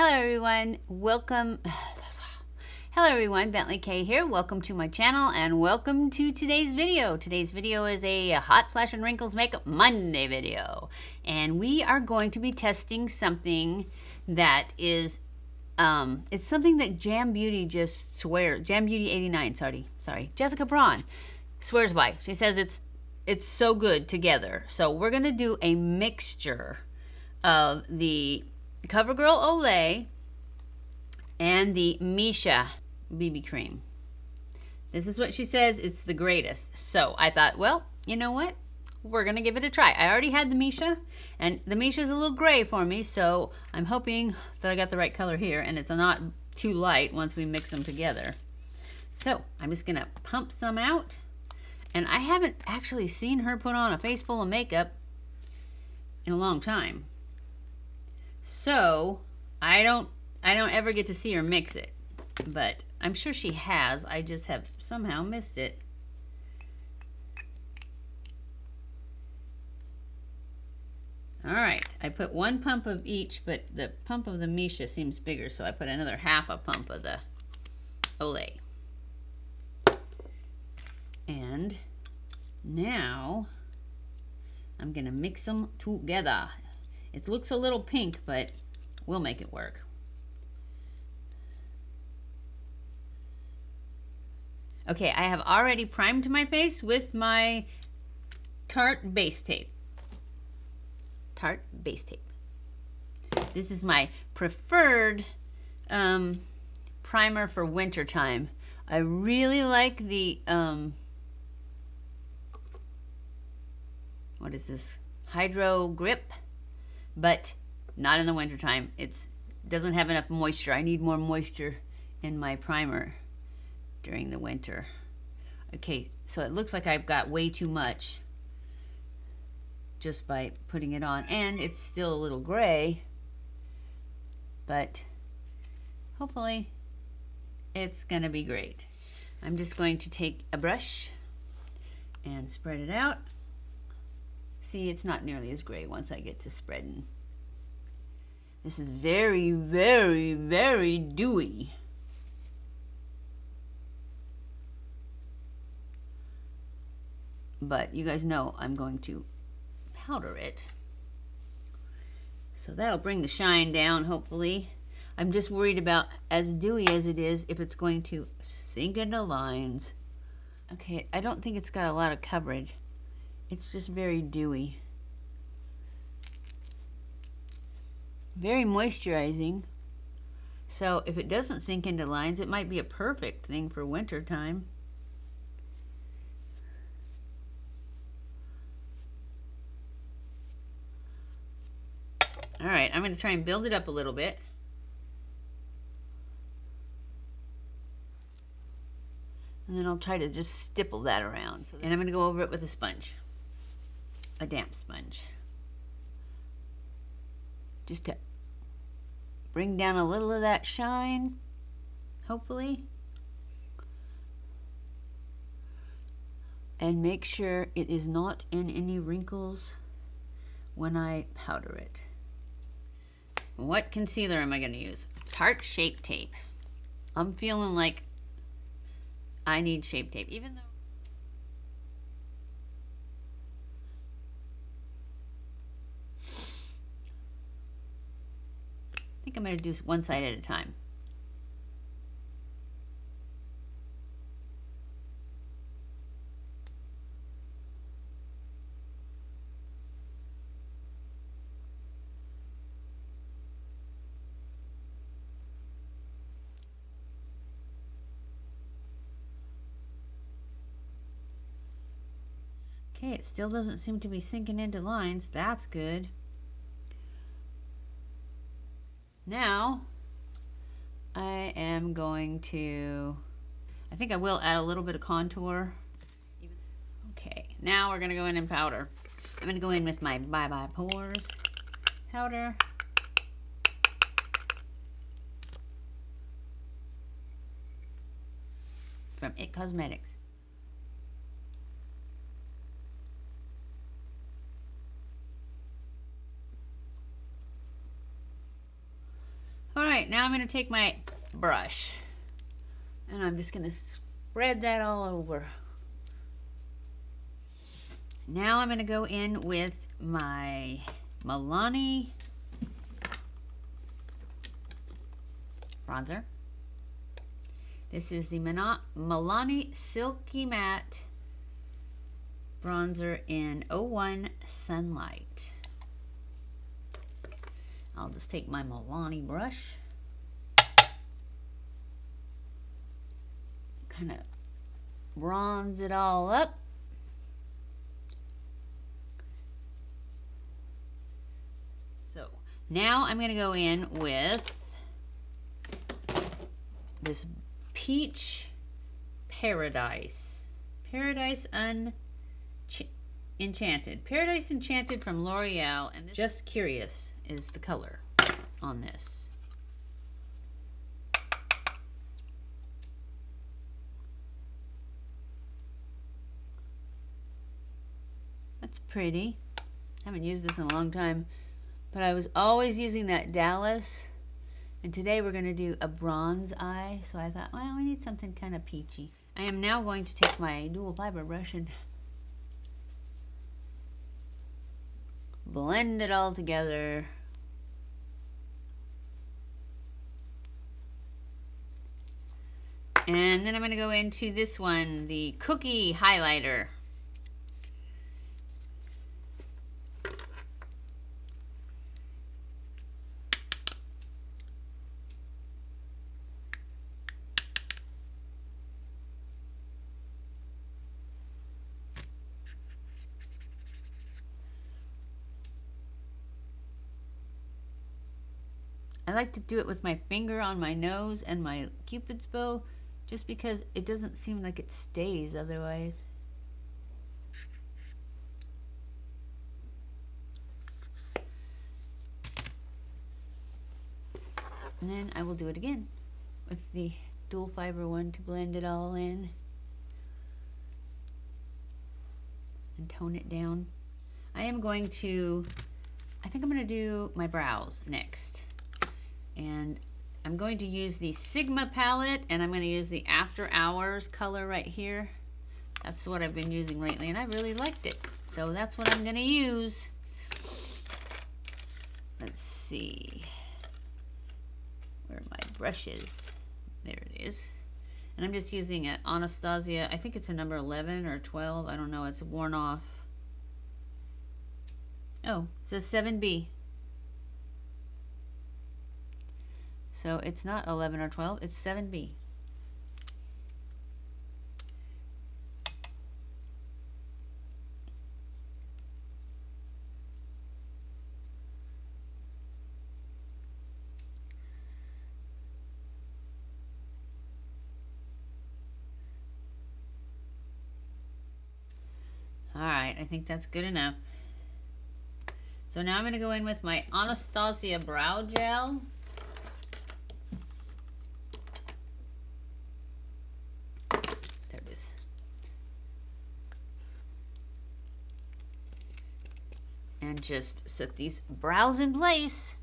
Hello everyone, welcome. Hello everyone, BentlyK here. Welcome to my channel and welcome to today's video. Today's video is a Hot Flash and Wrinkles Makeup Monday video. And we are going to be testing something that is, it's something that Jam Beauty just swears, Jam Beauty 89, sorry, Jessica Braun swears by. She says it's so good together. So we're gonna do a mixture of the CoverGirl Olay and the Missha BB cream. This is what she says, it's the greatest. So I thought, well, you know what? We're gonna give it a try. I already had the Missha, and the Missha is a little gray for me, so I'm hoping that I got the right color here and it's not too light once we mix them together. So I'm just gonna pump some out, and I haven't actually seen her put on a face full of makeup in a long time. So I don't ever get to see her mix it, but I'm sure she has. I just have somehow missed it. All right, I put one pump of each, but the pump of the Missha seems bigger, so I put another half a pump of the Olay. And now I'm gonna mix them together. It looks a little pink, but we'll make it work. Okay, I have already primed my face with my Tarte base tape. Tarte base tape. This is my preferred primer for winter time. I really like the, what is this? Hydro Grip, but not in the winter time. It doesn't have enough moisture. I need more moisture in my primer during the winter. Okay, so it looks like I've got way too much just by putting it on, and it's still a little gray, but hopefully it's gonna be great. I'm just going to take a brush and spread it out. See, it's not nearly as gray once I get to spreading. This is very, very, very dewy. But you guys know I'm going to powder it. So that'll bring the shine down, hopefully. I'm just worried about, as dewy as it is, if it's going to sink into lines. Okay, I don't think it's got a lot of coverage. It's just very dewy. Very moisturizing. So if it doesn't sink into lines, it might be a perfect thing for winter time. All right, I'm going to try and build it up a little bit. And then I'll try to just stipple that around. And I'm going to go over it with a sponge. A damp sponge. Just to bring down a little of that shine, hopefully. And make sure it is not in any wrinkles when I powder it. What concealer am I going to use? Tarte Shape Tape. I'm feeling like I need Shape Tape, even though I think I'm going to do one side at a time. Okay, it still doesn't seem to be sinking into lines. That's good. Now, I am going to, I think I will add a little bit of contour. Okay, now we're going to go in and powder. I'm going to go in with my Bye Bye Pores powder. From IT Cosmetics. right, now I'm going to take my brush and I'm just going to spread that all over. Now I'm going to go in with my Milani bronzer. This is the Milani Silky Matte bronzer in 01 Sunlight. I'll just take my Milani brush, kind of bronze it all up. So now I'm going to go in with this Peach Paradise Enchanted. Paradise Enchanted from Loreal, and Just Curious is the color on this. That's pretty. I haven't used this in a long time, but I was always using that Dallas, and today we're going to do a bronze eye, so I thought, well, we need something kind of peachy. I am now going to take my dual fiber brush and blend it all together. And then I'm going to go into this one, the Cookie Highlighter. I like to do it with my finger on my nose and my Cupid's bow, just because it doesn't seem like it stays otherwise. And then I will do it again with the dual fiber one to blend it all in and tone it down. I think I'm going to do my brows next. And I'm going to use the Sigma palette, and I'm going to use the After Hours color right here. That's what I've been using lately, and I really liked it. So that's what I'm going to use. Let's see. Where are my brushes? There it is. And I'm just using an Anastasia. I think it's a number 11 or 12. I don't know. It's worn off. Oh, it says 7B. So it's not 11 or 12, it's 7B. All right, I think that's good enough. So now I'm going to go in with my Anastasia Brow Gel. And just set these brows in place.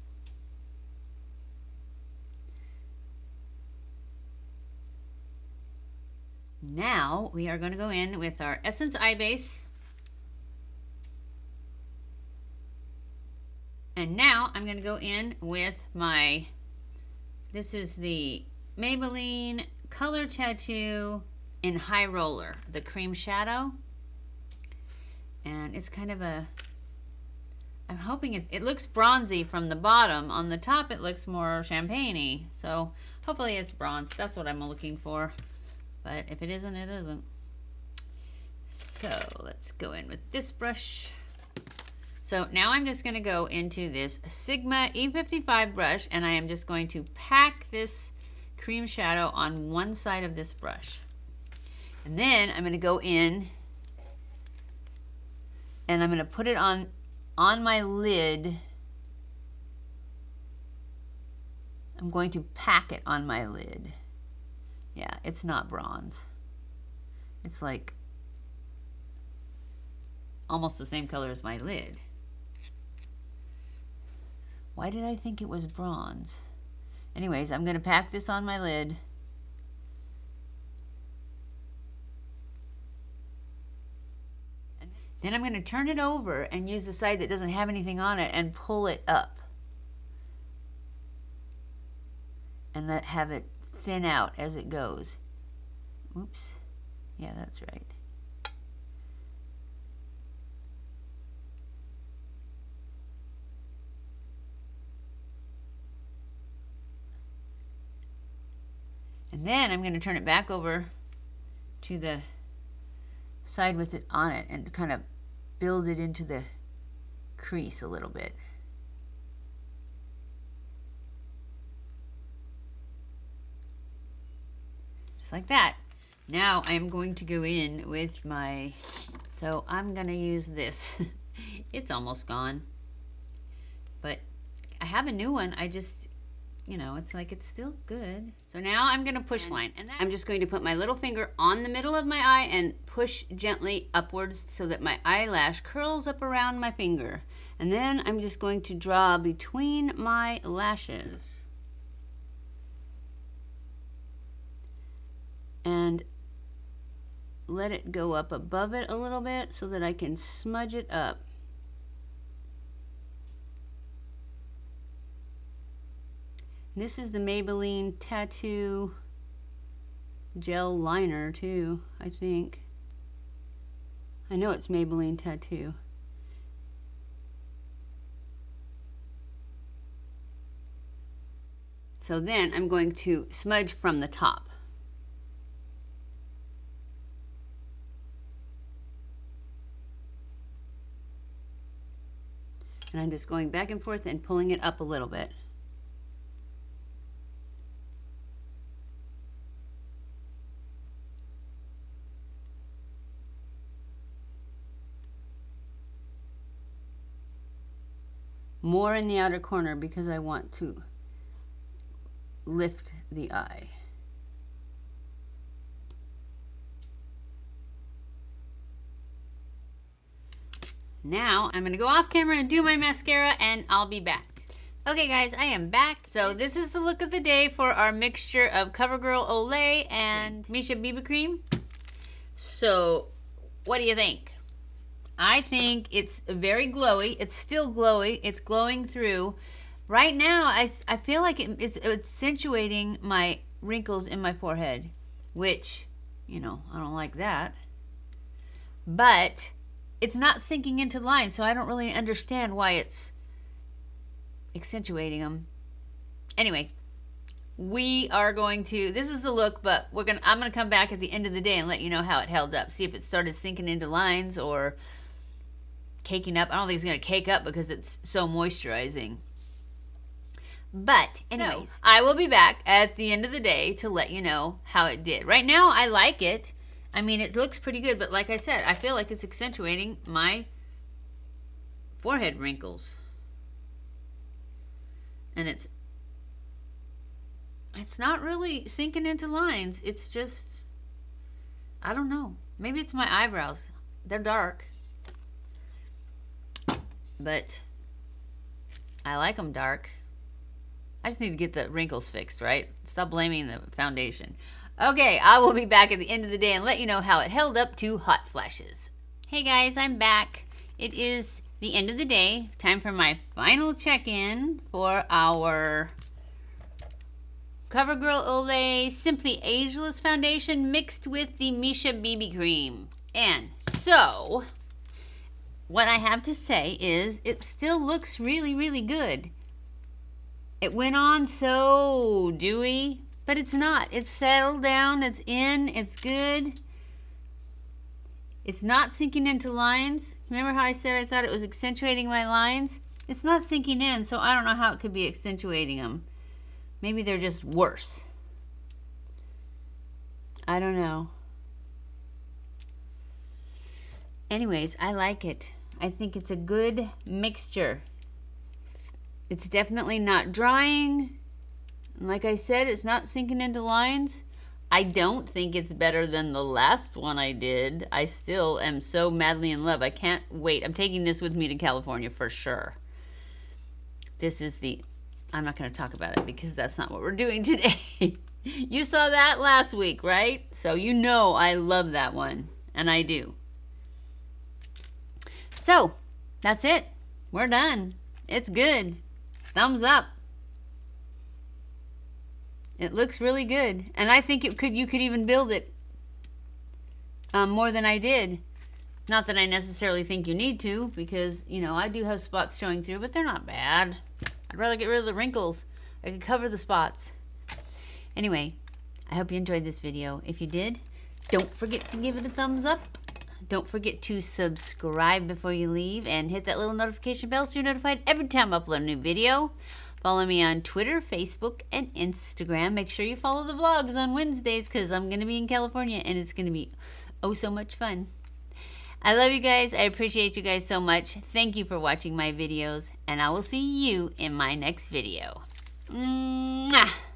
Now we are going to go in with our Essence Eye Base. And now I'm going to go in with this is the Maybelline Color Tattoo in High Roller, the cream shadow. And it's kind of I'm hoping it looks bronzy from the bottom. On the top it looks more champagne-y. So hopefully it's bronze. That's what I'm looking for. But if it isn't, it isn't. So let's go in with this brush. So now I'm just going to go into this Sigma E55 brush, and I am just going to pack this cream shadow on one side of this brush. And then I'm going to go in and I'm going to put it on my lid. I'm going to pack it on my lid. Yeah, it's not bronze. It's like almost the same color as my lid. Why did I think it was bronze? Anyways, I'm going to pack this on my lid. Then I'm going to turn it over and use the side that doesn't have anything on it and pull it up. And have it thin out as it goes. Oops. Yeah, that's right. And then I'm going to turn it back over to the side with it on it and kind of build it into the crease a little bit. Just like that. Now I'm going to go in with my, so I'm going to use this. It's almost gone. But I have a new one. I just, you know, it's like it's still good. So now I'm going to push line. And I'm just going to put my little finger on the middle of my eye and push gently upwards so that my eyelash curls up around my finger. And then I'm just going to draw between my lashes. And let it go up above it a little bit so that I can smudge it up. This is the Maybelline Tattoo Gel Liner too, I think. I know it's Maybelline Tattoo. So then I'm going to smudge from the top. And I'm just going back and forth and pulling it up a little bit. More in the outer corner because I want to lift the eye. Now I'm going to go off camera and do my mascara and I'll be back. Okay guys, I am back. So this is the look of the day for our mixture of CoverGirl Olay and Missha BB cream. So what do you think? I think it's very glowy. It's still glowy. It's glowing through. Right now, I feel like it's accentuating my wrinkles in my forehead, which, you know, I don't like that. But it's not sinking into lines, so I don't really understand why it's accentuating them. Anyway, we are going to, this is the look, but I'm gonna come back at the end of the day and let you know how it held up. See if it started sinking into lines or caking up. I don't think it's gonna cake up because it's so moisturizing. But anyways, so, I will be back at the end of the day to let you know how it did. Right now, I like it. I mean, it looks pretty good, but like I said, I feel like it's accentuating my forehead wrinkles. And it's not really sinking into lines. It's just, I don't know. Maybe it's my eyebrows. They're dark. But I like them dark. I just need to get the wrinkles fixed, right? Stop blaming the foundation. Okay, I will be back at the end of the day and let you know how it held up to hot flashes. Hey guys, I'm back. It is the end of the day. Time for my final check-in for our CoverGirl Olay Simply Ageless Foundation mixed with the Missha BB cream. And so, what I have to say is it still looks really, really good. It went on so dewy, but it's not. It's settled down, it's in, it's good. It's not sinking into lines. Remember how I said I thought it was accentuating my lines? It's not sinking in, so I don't know how it could be accentuating them. Maybe they're just worse. I don't know. Anyways, I like it. I think it's a good mixture. It's definitely not drying. Like I said, it's not sinking into lines. I don't think it's better than the last one I did. I still am so madly in love. I can't wait. I'm taking this with me to California for sure. This is the I'm not going to talk about it because that's not what we're doing today. You saw that last week, right? So you know I love that one, and I do. So that's it. We're done. It's good. Thumbs up. It looks really good, and I think you could even build it more than I did. Not that I necessarily think you need to, because you know I do have spots showing through, but they're not bad. I'd rather get rid of the wrinkles. I could cover the spots. Anyway, I hope you enjoyed this video. If you did, don't forget to give it a thumbs up. Don't forget to subscribe before you leave and hit that little notification bell so you're notified every time I upload a new video. Follow me on Twitter, Facebook, and Instagram. Make sure you follow the vlogs on Wednesdays because I'm going to be in California and it's going to be oh so much fun. I love you guys. I appreciate you guys so much. Thank you for watching my videos, and I will see you in my next video. Mwah!